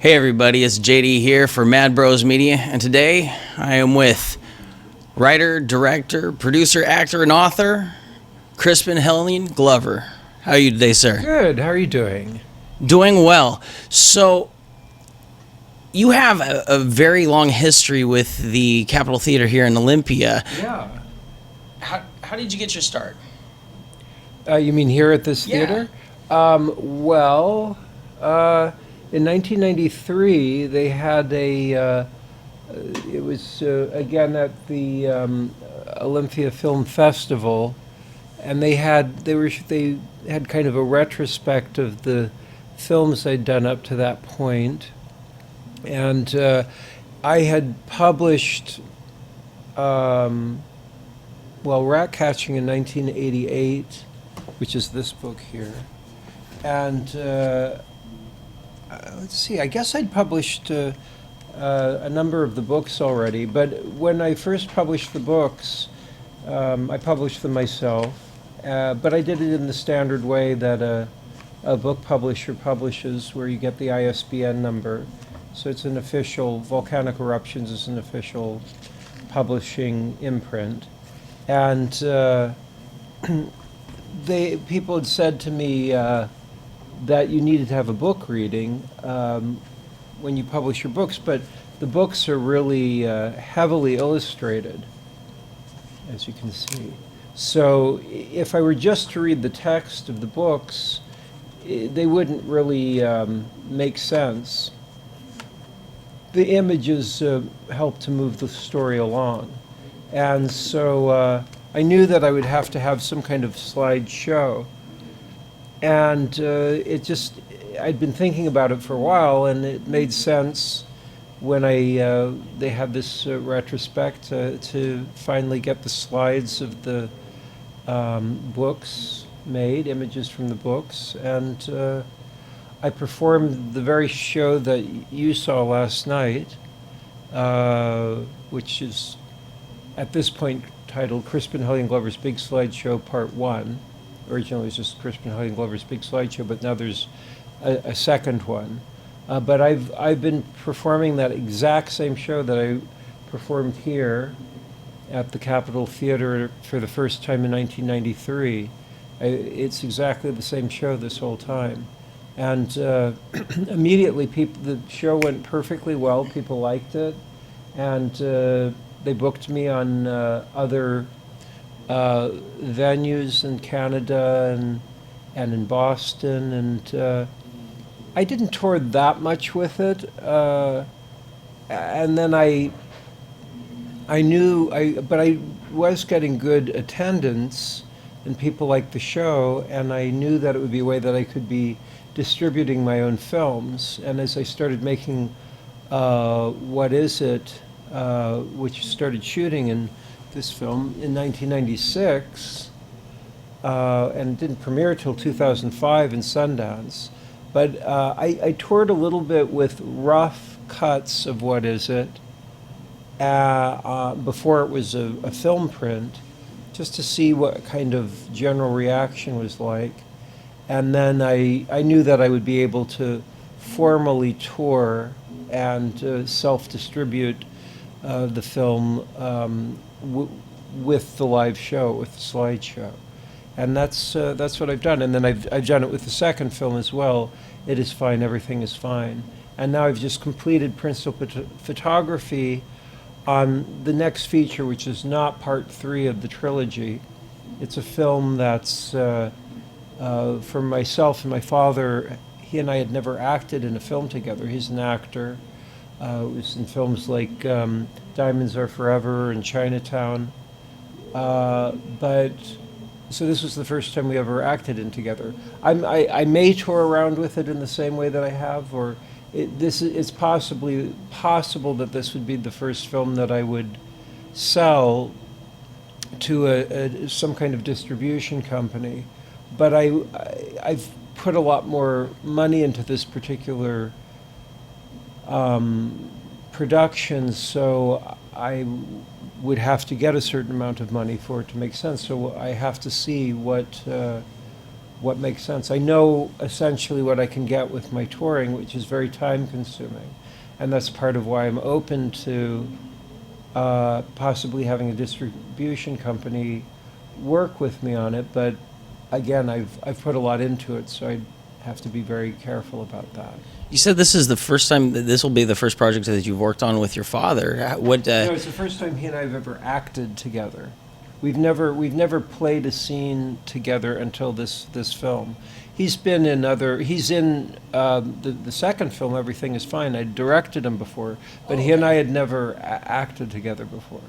Hey everybody, it's JD here for Mad Bros Media, and today I am with writer, director, producer, actor, and author Crispin Glover. How are you today, sir? Good. How are you doing? Doing well. So, you have a very long history with the Capitol Theater here in Olympia. Yeah. How did you get your start? You mean here at this Yeah. theater? In 1993, they had it was again at the Olympia Film Festival, and they had kind of a retrospect of the films they'd done up to that point, and I had published Rat Catching in 1988, which is this book here. And let's see, I guess I'd published a number of the books already, but when I first published the books, I published them myself, but I did it in the standard way that a book publisher publishes, where you get the ISBN number. So it's an official, Volcanic Eruptions is an official publishing imprint. And people had said to me that you needed to have a book reading when you publish your books, but the books are really heavily illustrated, as you can see. So if I were just to read the text of the books, they wouldn't really make sense. The images help to move the story along. And so I knew that I would have to have some kind of slideshow. And I'd been thinking about it for a while, and it made sense when they had this retrospect to finally get the slides of the books made, images from the books. And I performed the very show that you saw last night, which is at this point titled Crispin Glover's Big Slideshow Part 1. Originally it was just Crispin Glover's Big Slideshow, but now there's a second one. But I've been performing that exact same show that I performed here at the Capitol Theater for the first time in 1993. It's exactly the same show this whole time. And immediately the show went perfectly well. People liked it. And they booked me on other venues in Canada and in Boston. And I didn't tour that much with it. And then I was getting good attendance, and people liked the show, and I knew that it would be a way that I could be distributing my own films. And as I started making What Is It, which started shooting in this film in 1996, and didn't premiere till 2005 in Sundance. But I toured a little bit with rough cuts of What Is It before it was a film print, just to see what kind of general reaction was like. And then I knew that I would be able to formally tour and self-distribute the film with the live show, with the slideshow. And that's what I've done. And then I've done it with the second film as well, It Is Fine, Everything Is Fine. And now I've just completed principal photography on the next feature, which is not part 3 of the trilogy. It's a film that's from myself and my father. He and I had never acted in a film together. He's an actor. It was in films like Diamonds Are Forever and Chinatown. So this was the first time we ever acted in together. I may tour around with it in the same way that I have, or it's possible that this would be the first film that I would sell to some kind of distribution company. But I've put a lot more money into this particular production, so I would have to get a certain amount of money for it to make sense. So I have to see what what makes sense. I know essentially what I can get with my touring, which is very time consuming. And that's part of why I'm open to possibly having a distribution company work with me on it. But again, I've put a lot into it, so I have to be very careful about that. You said this is the first time, this will be the first project that you've worked on with your father. What? No, it's the first time he and I have ever acted together. We've never played a scene together until this film. He's been in other. He's in the second film. Everything is Fine. I directed him before, but he and I had never acted together before.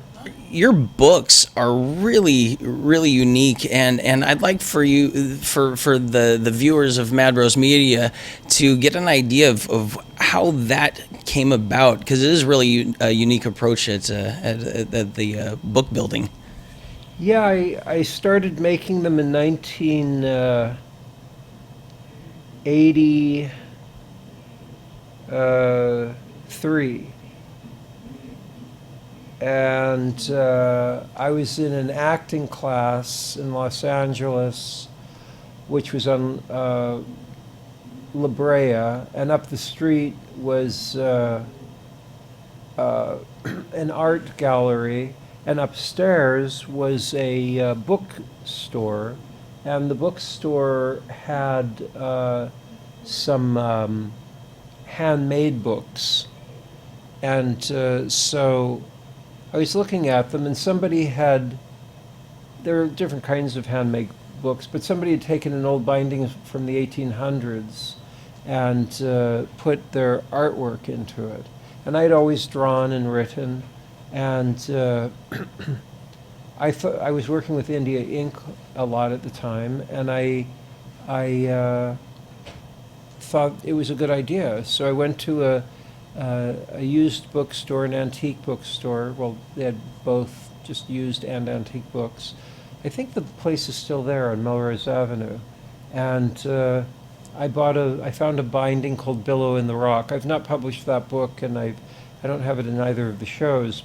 Your books are really, really unique, and I'd like for you, for the viewers of Mad Bros Media, to get an idea of how that came about, because it is really a unique approach at the book building. Yeah, I started making them in 1983. And I was in an acting class in Los Angeles, which was on La Brea, and up the street was an art gallery, and upstairs was a bookstore, and the bookstore had some handmade books. And so I was looking at them, and there are different kinds of handmade books, but somebody had taken an old binding from the 1800s and put their artwork into it. And I'd always drawn and written, and I thought I was working with India Ink a lot at the time, and I thought it was a good idea. So I went to a used bookstore, an antique bookstore. Well, they had both just used and antique books. I think the place is still there on Melrose Avenue. And I found a binding called Billow in the Rock. I've not published that book, and I don't have it in either of the shows.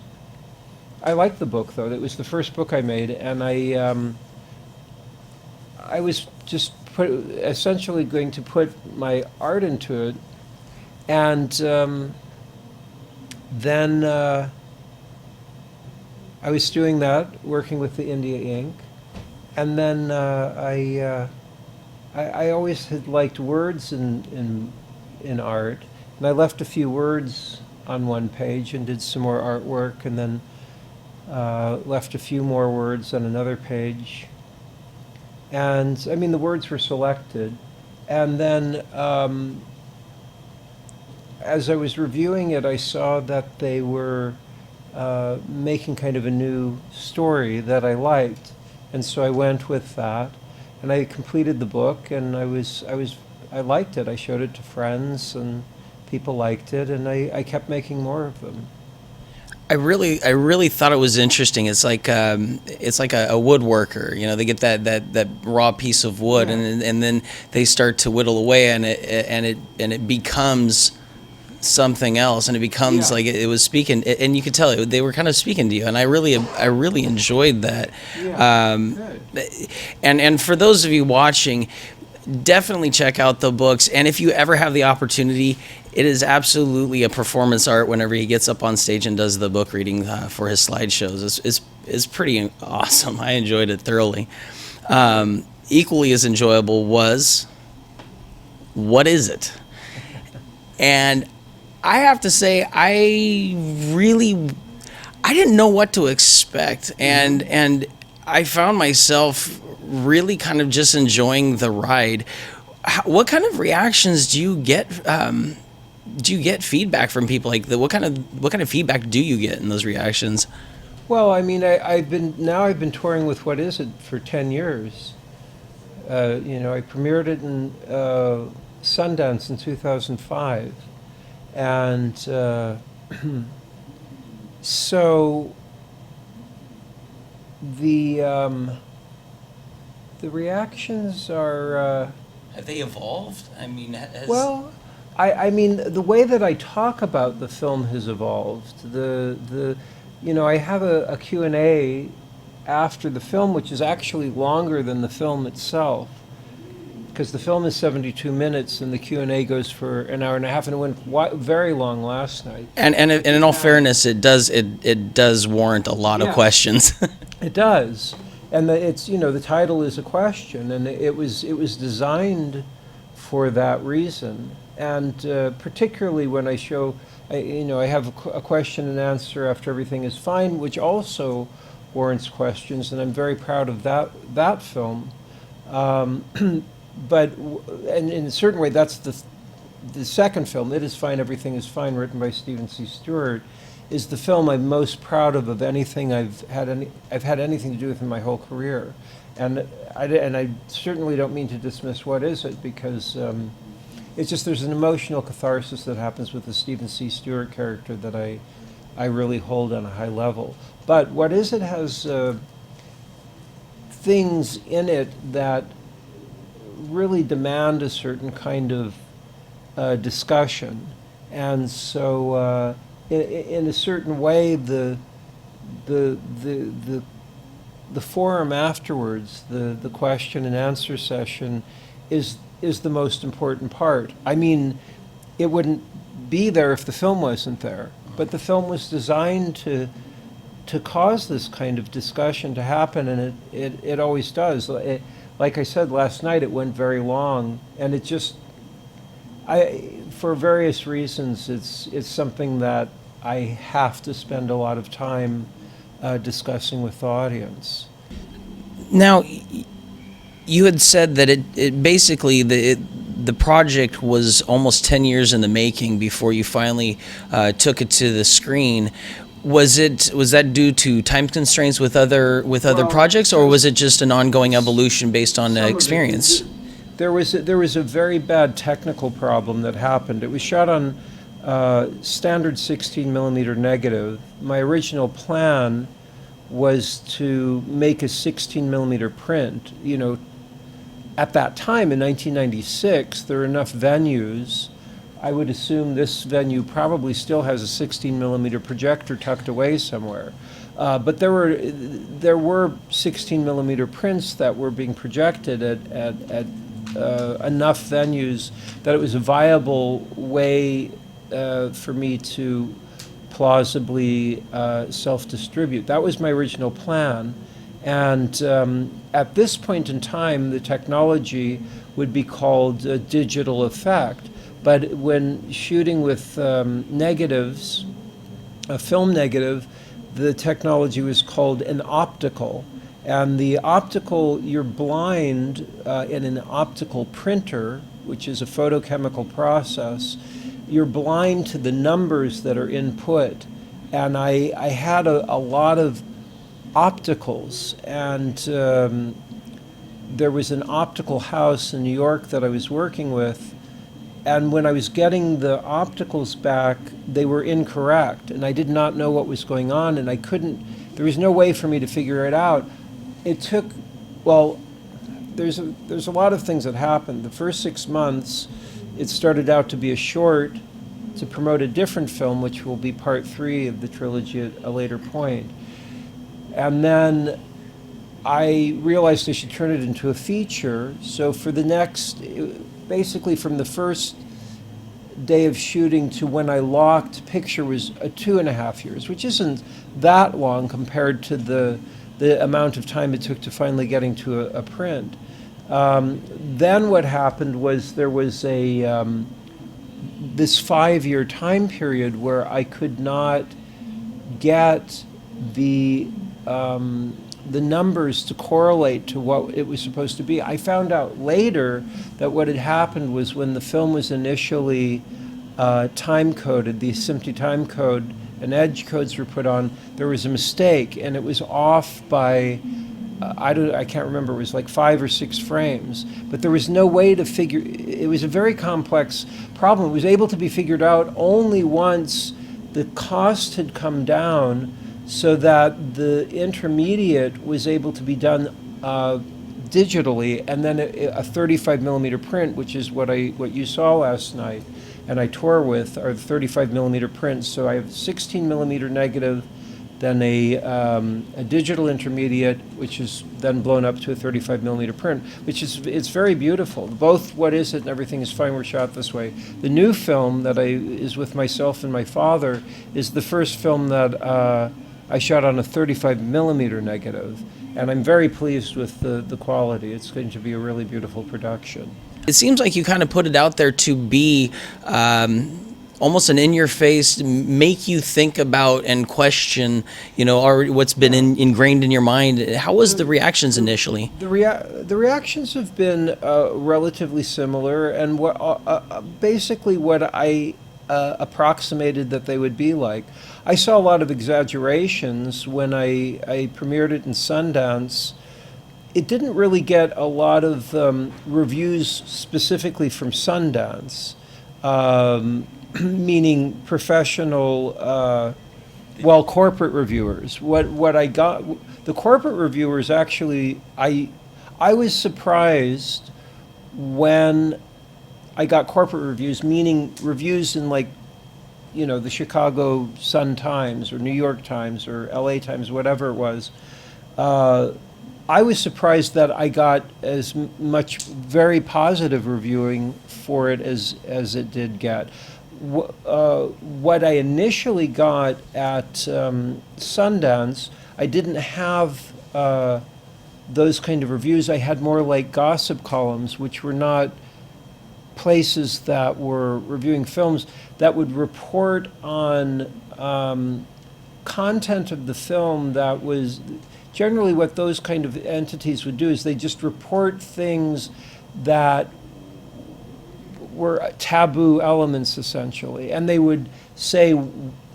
I like the book, though. It was the first book I made, and I was just essentially going to put my art into it. And then I was doing that, working with the India Ink. And then I always had liked words in art. And I left a few words on one page and did some more artwork, and then left a few more words on another page. And, I mean, the words were selected. And then as I was reviewing it, I saw that they were making kind of a new story that I liked, and so I went with that, and I completed the book, and I liked it. I showed it to friends, and people liked it, and I kept making more of them. I really thought it was interesting. It's like a woodworker. You know, they get that raw piece of wood, Yeah. and then they start to whittle away, and it becomes something else, and it becomes like it was speaking, and you could tell they were kind of speaking to you, and I really enjoyed that. Yeah, And for those of you watching, definitely check out the books, and if you ever have the opportunity, it is absolutely a performance art whenever he gets up on stage and does the book reading for his slideshows. It's pretty awesome. I enjoyed it thoroughly. Equally as enjoyable was What Is It? And I have to say, I didn't know what to expect, and I found myself really kind of just enjoying the ride. What kind of reactions do you get? Do you get feedback from people? Like, what kind of feedback do you get in those reactions? Well, I mean, I've been touring with What Is It for 10 years. I premiered it in Sundance in 2005. And so the reactions are... Have they evolved? I mean, Well, I mean, the way that I talk about the film has evolved. I have a Q&A after the film, which is actually longer than the film itself. because the film is 72 minutes and the Q&A goes for an hour and a half, and it went very long last night. And in all fairness, it does warrant a lot of questions. It does, and it's the title is a question, and it was designed for that reason, and particularly when I show, I have a question and answer after everything is fine, which also warrants questions, and I'm very proud of that film. But and in a certain way, that's the second film. It Is Fine, Everything Is Fine, written by Stephen C. Stewart, is the film I'm most proud of anything I've had anything to do with in my whole career, and I certainly don't mean to dismiss What Is It, because it's just there's an emotional catharsis that happens with the Stephen C. Stewart character that I really hold on a high level. But What Is It has things in it that really demand a certain kind of discussion, and so in a certain way, the forum afterwards, the question and answer session, is the most important part. I mean, it wouldn't be there if the film wasn't there, but the film was designed to cause this kind of discussion to happen, and it always does. Like I said last night, it went very long, and it just, for various reasons, it's something that I have to spend a lot of time discussing with the audience. Now, you had said that it basically the project was almost 10 years in the making before you finally took it to the screen. Was that due to time constraints with other projects, or was it just an ongoing evolution based on experience? There was a very bad technical problem that happened. It was shot on standard 16 millimeter negative. My original plan was to make a 16 millimeter print. At that time in 1996, there were enough venues. I would assume this venue probably still has a 16 millimeter projector tucked away somewhere. But there were 16 millimeter prints that were being projected at enough venues that it was a viable way for me to plausibly self-distribute. That was my original plan. And at this point in time, the technology would be called digital effect. But when shooting with negatives, a film negative, the technology was called an optical. And the optical, you're blind in an optical printer, which is a photochemical process. You're blind to the numbers that are input. And I had a lot of opticals, and there was an optical house in New York that I was working with. And when I was getting the opticals back, they were incorrect, and I did not know what was going on, and there was no way for me to figure it out. It took, there's a lot of things that happened. The first 6 months, it started out to be a short to promote a different film, which will be part 3 of the trilogy at a later point. And then I realized I should turn it into a feature, so for the next, basically from the first day of shooting to when I locked picture was 2.5 years, which isn't that long compared to the amount of time it took to finally getting to a print. Then what happened was there was this 5-year time period where I could not get the numbers to correlate to what it was supposed to be. I found out later that what had happened was when the film was initially time-coded, the SMPTE time code and edge codes were put on, there was a mistake, and it was off by, I can't remember, it was like 5 or 6 frames. But there was no way to figure, it was a very complex problem. It was able to be figured out only once the cost had come down, so that the intermediate was able to be done digitally, and then a 35 millimeter print, which is what you saw last night, and I tour with, are 35 millimeter prints. So I have 16 millimeter negative, then a digital intermediate, which is then blown up to a 35 millimeter print, which it's very beautiful. Both What Is It and Everything Is Fine were shot this way. The new film that is with myself and my father is the first film that I shot on a 35 millimeter negative, and I'm very pleased with the quality. It's going to be a really beautiful production. It seems like you kind of put it out there to be almost an in-your-face, make you think about and question, what's been ingrained in your mind. How was the reactions initially? The reactions have been relatively similar, and basically what I approximated that they would be like. I saw a lot of exaggerations when I premiered it in Sundance. It didn't really get a lot of reviews specifically from Sundance. Meaning professional, corporate reviewers. What I got, the corporate reviewers actually, I was surprised when I got corporate reviews, meaning reviews in the Chicago Sun-Times or New York Times or LA Times, whatever it was. I was surprised that I got as much very positive reviewing for it as it did get. What I initially got at Sundance, I didn't have those kind of reviews. I had more like gossip columns, which were not places that were reviewing films, that would report on content of the film. That was generally what those kind of entities would do, is they just report things that were taboo elements, essentially. And they would say,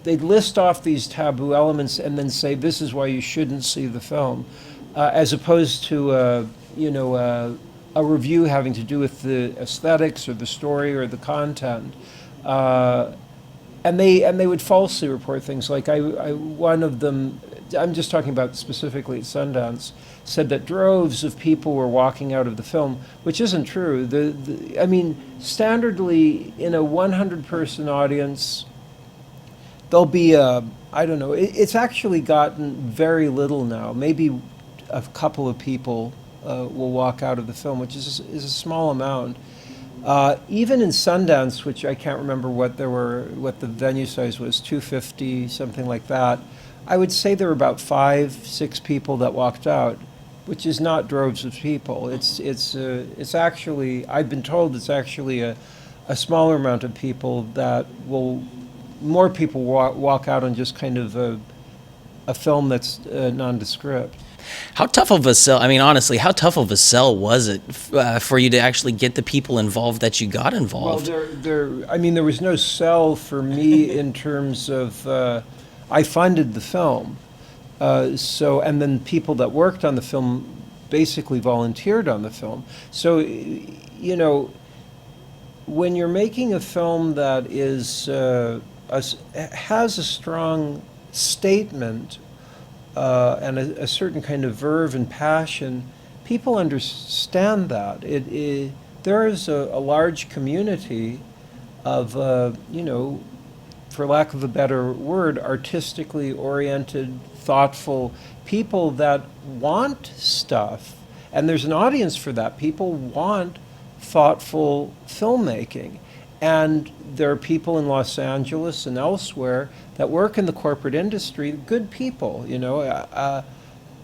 they'd list off these taboo elements and then say, this is why you shouldn't see the film, as opposed to a review having to do with the aesthetics or the story or the content. And they would falsely report things. Like one of them, I'm just talking about specifically at Sundance, said that droves of people were walking out of the film, which isn't true. Standardly in a 100-person audience, there'll be I don't know, it's actually gotten very little now. Maybe a couple of people will walk out of the film, which is a small amount. Even in Sundance, which I can't remember what the venue size was, 250, something like that, I would say there were about 5-6 people that walked out, which is not droves of people. It's actually, I've been told it's actually a smaller amount of people that more people walk out on just kind of a film that's nondescript. How tough of a sell, honestly, how tough of a sell was it for you to actually get the people involved that you got involved? Well, there was no sell for me in terms of, I funded the film. And then people that worked on the film basically volunteered on the film. So, when you're making a film that has a strong statement and a certain kind of verve and passion, people understand that. There is a large community of, for lack of a better word, artistically oriented, thoughtful people that want stuff. And there's an audience for that. People want thoughtful filmmaking. And there are people in Los Angeles and elsewhere that work in the corporate industry, good people,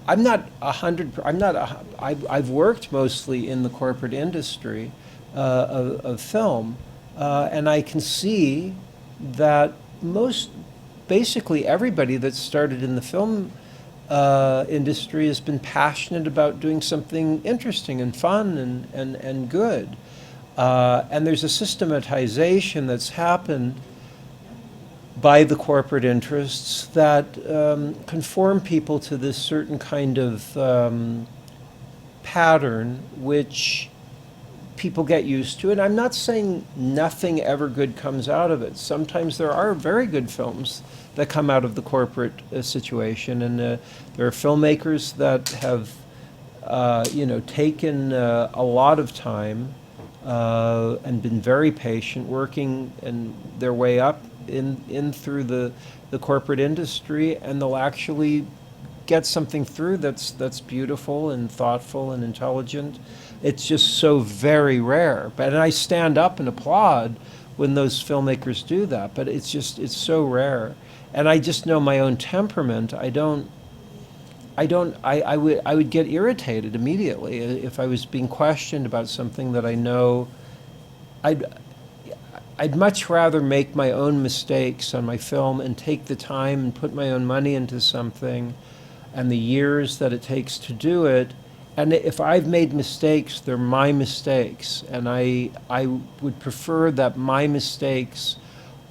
I'm not 100, I've worked mostly in the corporate industry of film, and I can see that basically everybody that started in the film industry has been passionate about doing something interesting and fun and good. And there's a systematization that's happened by the corporate interests that conform people to this certain kind of pattern, which people get used to. And I'm not saying nothing ever good comes out of it. Sometimes there are very good films that come out of the corporate situation, and there are filmmakers that have taken a lot of time and been very patient, working and their way up in through the corporate industry, and they'll actually get something through that's beautiful and thoughtful and intelligent. It's just so very rare. But and I stand up and applaud when those filmmakers do that. But it's so rare. And I just know my own temperament. I would get irritated immediately if I was being questioned about something that I know. I'd much rather make my own mistakes on my film and take the time and put my own money into something and the years that it takes to do it. And if I've made mistakes, they're my mistakes. And I would prefer that my mistakes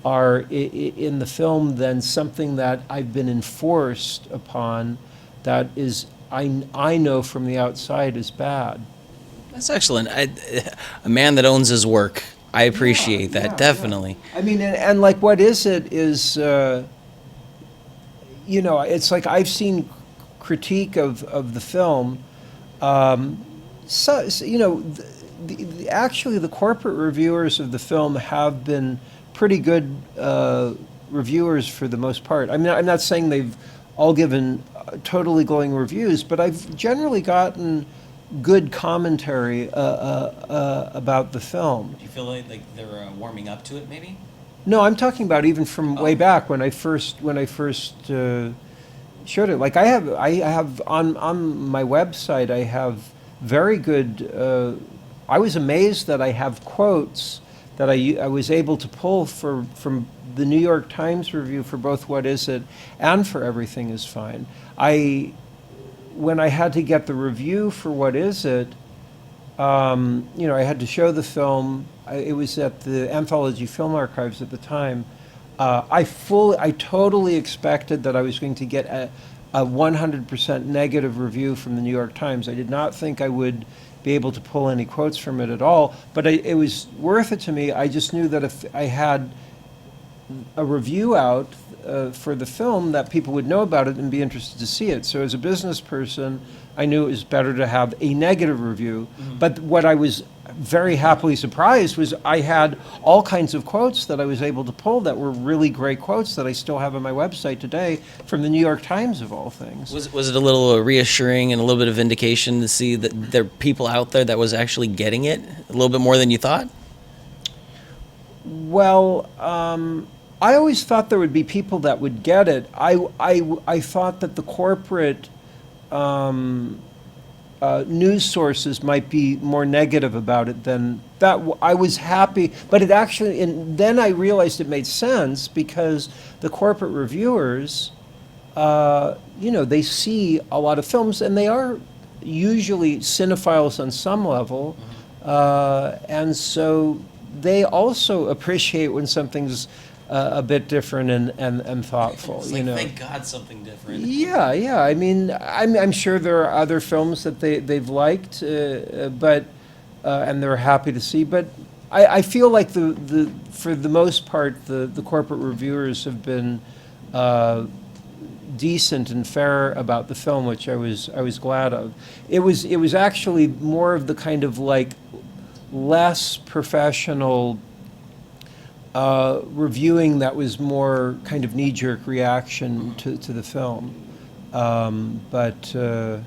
are in the film than something that I've been enforced upon that is, I know from the outside is bad. That's excellent. A man that owns his work. I appreciate that, yeah, definitely. Yeah. I mean, and like, what is it is, it's like I've seen critique of the film. Actually, the corporate reviewers of the film have been pretty good reviewers for the most part. I mean, I'm not saying they've all given totally glowing reviews, but I've generally gotten good commentary about the film. Do you feel like they're warming up to it, maybe? No, I'm talking about even from way back when I first showed it. Like I have on my website, I have very good. I was amazed that I have quotes that I was able to pull from the New York Times review for both What Is It and for Everything Is Fine. When I had to get the review for What Is It, I had to show the film. It was at the Anthology Film Archives at the time. I totally expected that I was going to get a 100% negative review from the New York Times. I did not think I would be able to pull any quotes from it at all, but it was worth it to me. I just knew that if I had a review out for the film, that people would know about it and be interested to see it. So as a business person, I knew it was better to have a negative review. Mm-hmm. But what I was very happily surprised was I had all kinds of quotes that I was able to pull that were really great quotes that I still have on my website today from the New York Times, of all things. Was it a little reassuring and a little bit of indication to see that there are people out there that was actually getting it a little bit more than you thought? Well, I always thought there would be people that would get it. I thought that the corporate news sources might be more negative about it than that. I was happy, but it actually, and then I realized it made sense because the corporate reviewers, they see a lot of films and they are usually cinephiles on some level, and so they also appreciate when something's a bit different and thoughtful. It's like, thank God, something different. Yeah. I mean, I'm sure there are other films that they've liked, but and they're happy to see. But I feel like the for the most part the corporate reviewers have been decent and fair about the film, which I was glad of. It was actually more of the kind of like less professional reviewing that was more kind of knee-jerk reaction to the film. But I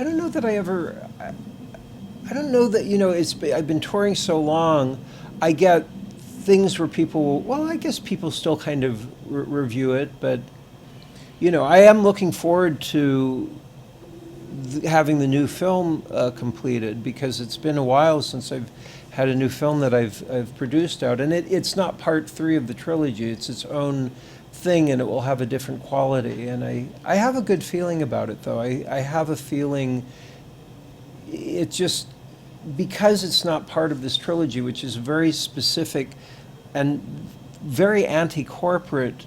don't know that I don't know that, I've been touring so long, I get things where people, well, I guess people still kind of review it, but, I am looking forward to having the new film completed, because it's been a while since I've had a new film that I've produced out, and it's not part 3 of the trilogy. It's its own thing, and it will have a different quality. And I have a good feeling about it, though. I have a feeling it just, because it's not part of this trilogy, which is very specific and very anti-corporate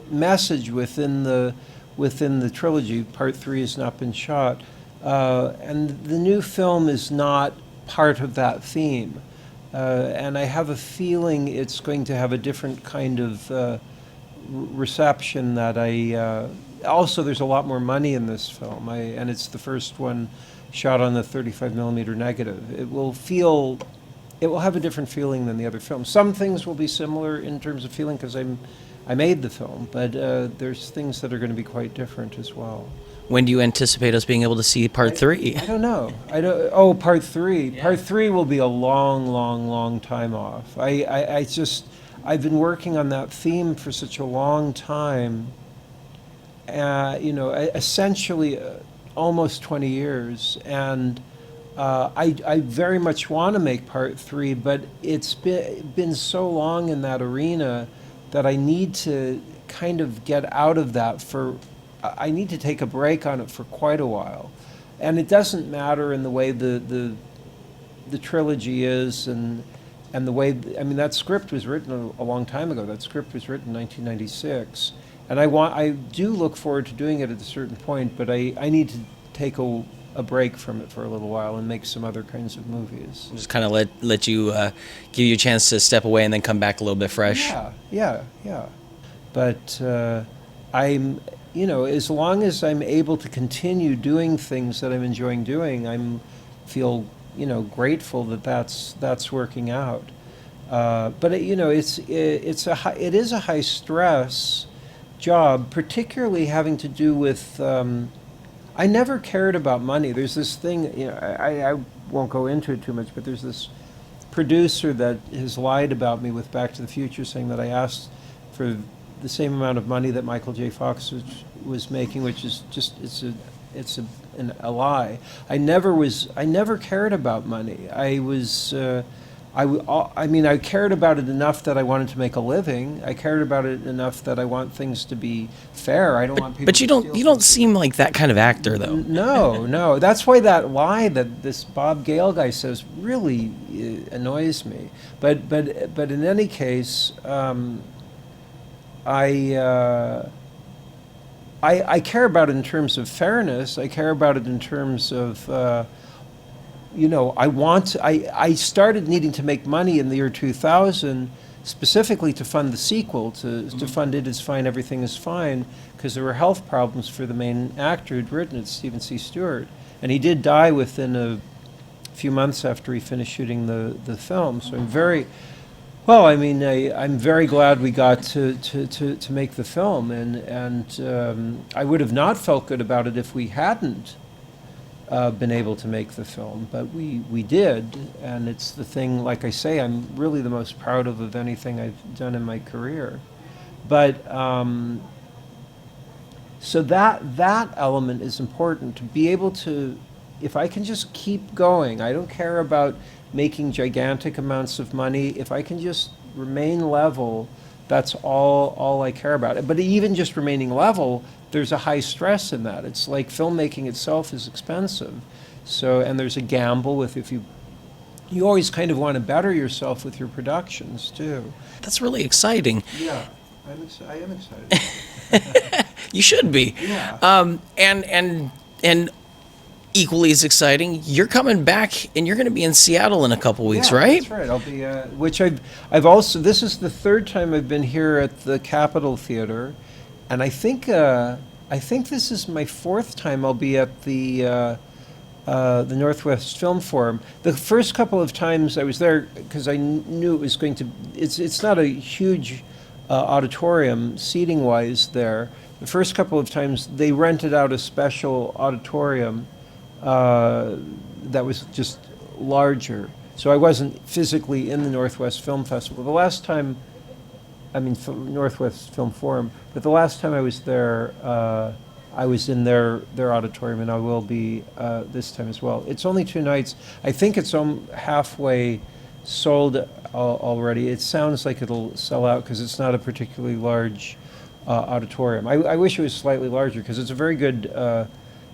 message within the trilogy. Part 3 has not been shot. And the new film is not part of that theme. And I have a feeling it's going to have a different kind of reception that also, there's a lot more money in this film, and it's the first one shot on the 35 millimeter negative. It will feel it will have a different feeling than the other films. Some things will be similar in terms of feeling because I made the film, but there's things that are going to be quite different as well. When do you anticipate us being able to see part 3? I don't know. Oh, part 3. Yeah. Part 3 will be a long, long, long time off. I've been working on that theme for such a long time. Essentially almost 20 years, and I very much want to make part 3, but it's been so long in that arena that I need to kind of get out of that I need to take a break on it for quite a while. And it doesn't matter in the way the trilogy is and the way, that script was written a long time ago. That script was written in 1996. And I do look forward to doing it at a certain point, but I need to take a break from it for a little while and make some other kinds of movies. Just kind of let you give you a chance to step away and then come back a little bit fresh. Yeah. But as long as I'm able to continue doing things that I'm enjoying doing, feel grateful that that's working out. But it is a high stress job, particularly having to do with. I never cared about money. There's this thing, I won't go into it too much, but there's this producer that has lied about me with Back to the Future, saying that I asked for the same amount of money that Michael J. Fox was making, which is just a lie. I never cared about money. I cared about it enough that I wanted to make a living. I cared about it enough that I want things to be fair. I don't want people. But you don't seem like that kind of actor, though. No. That's why that lie that this Bob Gale guy says really annoys me. But in any case, I care about it in terms of fairness. I care about it in terms of. I started needing to make money in the year 2000 specifically to fund the sequel, to fund It Is Fine, Everything Is Fine, because there were health problems for the main actor who'd written it, Stephen C. Stewart. And he did die within a few months after he finished shooting the film. So I'm very glad we got to make the film, and I would have not felt good about it if we hadn't been able to make the film, but we did, and it's the thing, like I say, I'm really the most proud of anything I've done in my career. But so that element is important, to be able to, if I can just keep going, I don't care about making gigantic amounts of money, if I can just remain level, that's all I care about. But even just remaining level, there's a high stress in that. It's like filmmaking itself is expensive. So, and there's a gamble with you always kind of want to better yourself with your productions too. That's really exciting. Yeah, I am excited. You should be. Yeah. And equally as exciting, you're coming back and you're going to be in Seattle in a couple weeks, Yeah, right? That's right. I'll be, which I've also, this is the third time I've been here at the Capitol Theater. And I think this is my fourth time I'll be at the Northwest Film Forum. The first couple of times I was there because I knew it was going to. It's not a huge auditorium seating wise there. The first couple of times they rented out a special auditorium that was just larger. So I wasn't physically in the Northwest Film Festival. The last time. Northwest Film Forum. But the last time I was there, I was in their auditorium, and I will be this time as well. It's only 2 nights. I think it's halfway sold already. It sounds like it'll sell out because it's not a particularly large auditorium. I wish it was slightly larger because it's a very good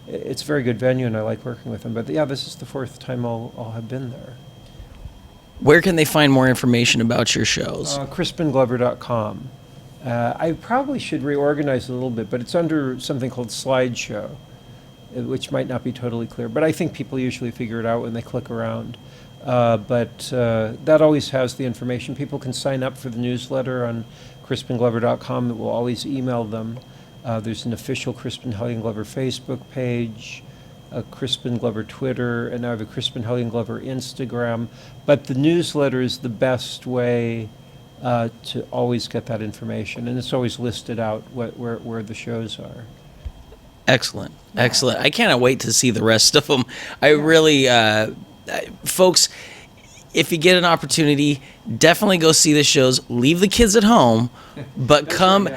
venue, and I like working with them. But yeah, this is the 4th time I'll have been there. Where can they find more information about your shows? CrispinGlover.com. I probably should reorganize it a little bit, but it's under something called Slideshow, which might not be totally clear. But I think people usually figure it out when they click around. But that always has the information. People can sign up for the newsletter on CrispinGlover.com. It will always email them. There's an official Crispin Glover Facebook page. a Crispin Glover Twitter, and I have a Crispin Glover Instagram. But the newsletter is the best way to always get that information, and it's always listed out where the shows are. Excellent. Excellent. I cannot wait to see the rest of them. I really, folks, if you get an opportunity, definitely go see the shows. Leave the kids at home, but come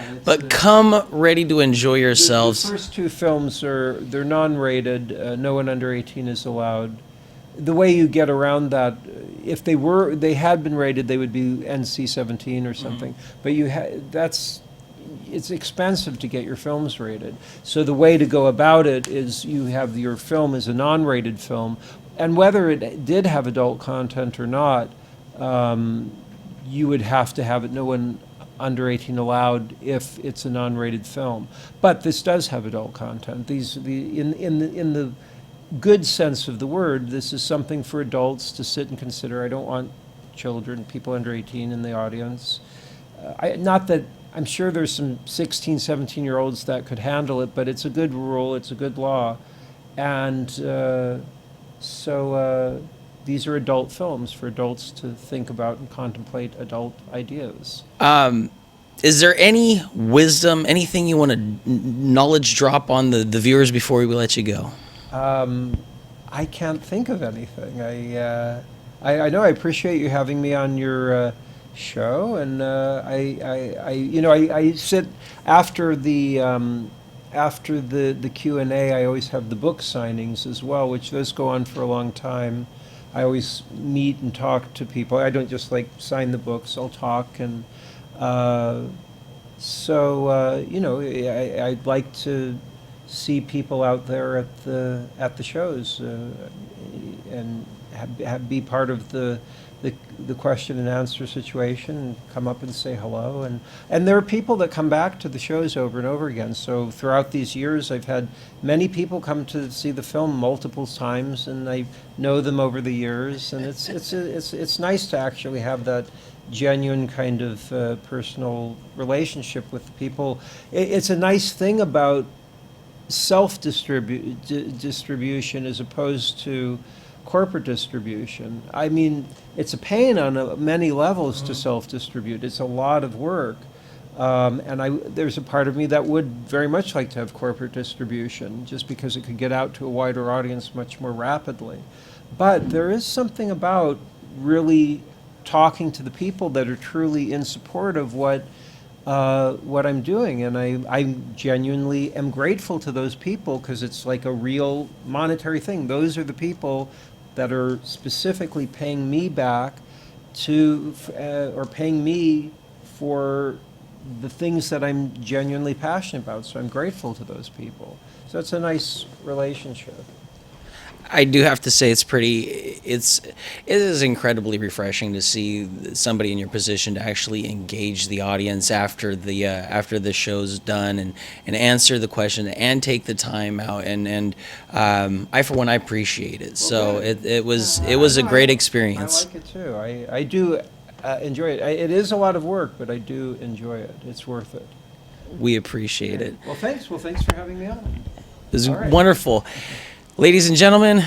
ready to enjoy yourselves. The first two films they're non-rated. No one under 18 is allowed. The way you get around that, if they had been rated, they would be NC-17 or something. Mm-hmm. But it's expensive to get your films rated. So the way to go about it is you have your film as a non-rated film, and whether it did have adult content or not, you would have to have it no one under 18 allowed if it's a non-rated film. But this does have adult content. In the good sense of the word, this is something for adults to sit and consider. I don't want children, people under 18 in the audience. Not that I'm sure there's some 16, 17-year-olds that could handle it, but it's a good rule, it's a good law. And so these are adult films for adults to think about and contemplate adult ideas. Is there any wisdom, anything you want to knowledge drop on the viewers before we let you go? I can't think of anything. I know I appreciate you having me on your show, and I sit after the Q&A. I always have the book signings as well, which those go on for a long time. I always meet and talk to people. I don't just sign the books. I'll talk, and I'd like to see people out there at the shows and be part of the question and answer situation, and come up and say hello. And there are people that come back to the shows over and over again. So throughout these years, I've had many people come to see the film multiple times, and I know them over the years. And it's nice to actually have that genuine kind of personal relationship with the people. It's a nice thing about self-distribution as opposed to corporate distribution. I mean, it's a pain on many levels to self-distribute. It's a lot of work. And there's a part of me that would very much like to have corporate distribution, just because it could get out to a wider audience much more rapidly. But there is something about really talking to the people that are truly in support of what I'm doing, and I genuinely am grateful to those people, because it's like a real monetary thing. Those are the people that are specifically paying me back or paying me for the things that I'm genuinely passionate about. So I'm grateful to those people. So it's a nice relationship. I do have to say it is incredibly refreshing to see somebody in your position to actually engage the audience after the show's done, and answer the question and take the time out, and I for one, I appreciate it. So it was a great experience. I like it too. I do enjoy it. It is a lot of work, but I do enjoy it. It's worth it. We appreciate it. Well, thanks for having me on. It was wonderful. Ladies and gentlemen,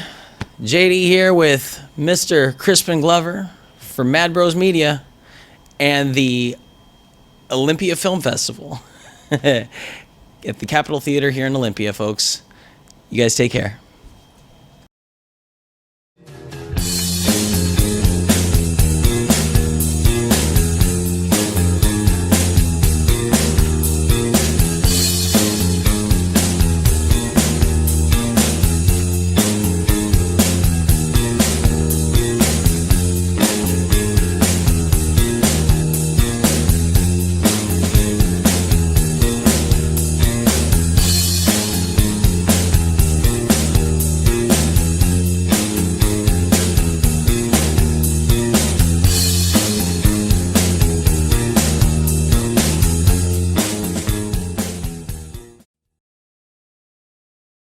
JD here with Mr. Crispin Glover for Mad Bros Media and the Olympia Film Festival at the Capitol Theater here in Olympia, folks. You guys take care.